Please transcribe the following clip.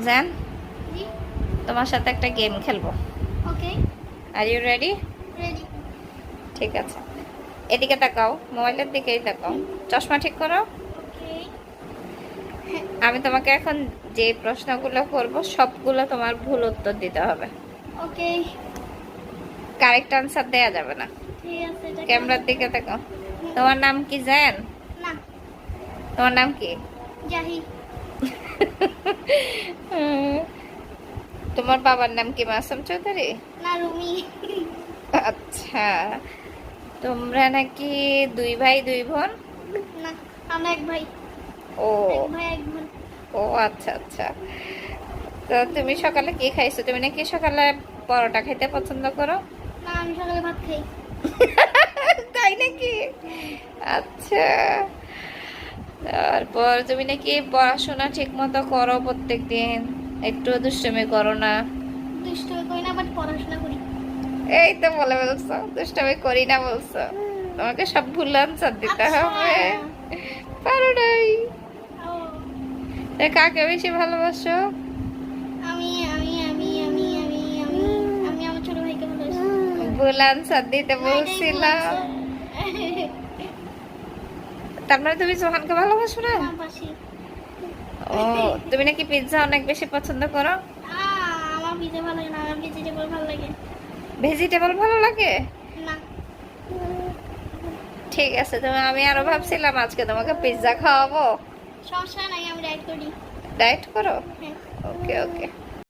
জান, তোমার সাথে একটা গেম খেলবো। ওকে, আর ইউ রেডি? রেডি। ঠিক আছে, এদিকে তাকাও, মোবাইলের দিকেই তাকাও। চশমা ঠিক করো। ওকে, আমি তোমাকে এখন যে প্রশ্নগুলো করব সবগুলো তোমার ভুল উত্তর দিতে হবে। ওকে, কারেক্ট আনসার দেয়া যাবে না। ঠিক আছে। এটা ক্যামেরার দিকে তাকাও। তোমার নাম কি জান? না, তোমার নাম কি? জাহি। তোমার বাবার নাম কি মাসুম চৌধুরী? না, রুমি। আচ্ছা, তোমরা নাকি দুই ভাই দুই বোন? না, আমরা এক ভাই। ও এক ভাই এক বোন। ও আচ্ছা আচ্ছা। তো তুমি সকালে কি খাইছো? তুমি নাকি সকালে পরোটা খেতে পছন্দ করো? না, আমি সকালে ভাত খাই। তাই নাকি? আচ্ছা, তারপর তুমি নাকি পড়াশোনা ঠিক মতো করো প্রত্যেকদিন, একটু দুষ্টুমি করো না? দুষ্টুমি করি না, বাট পড়াশোনা করি। এই তো বলে বলছো দুষ্টুমি করি না বলছো। তোমাকে সব ভুল আনসার দিতে আচ্ছা। হবে। পারো নাই। ও, তা কাকে বেশি ভালোবাসো? আমি আমি আমি আমি আমি আমি আমি আমার ছোট ভাইকে ভালোবাসি। ভুল আনসার দিতে না, এটাই ভুল বলছিলাম। answer। তার মানে তুমি সোহানকে ভালোবাসো না? না, বাসি। ও, তুমি নাকি পিৎজা অনেক বেশি পছন্দ করো? আমার পিজা ভালো লাগে না, আমার ভেজিটেবল ভালো লাগে। ভেজিটেবল ভালো লাগে? না, ঠিক আছে, তুমি আমি আরো ভাবছিলাম আজকে তোমাকে পিৎজা খাওয়াবো। সমস্যা নাই, আমি রাইড করি। ডায়েট করো? হ্যাঁ। ওকে ওকে।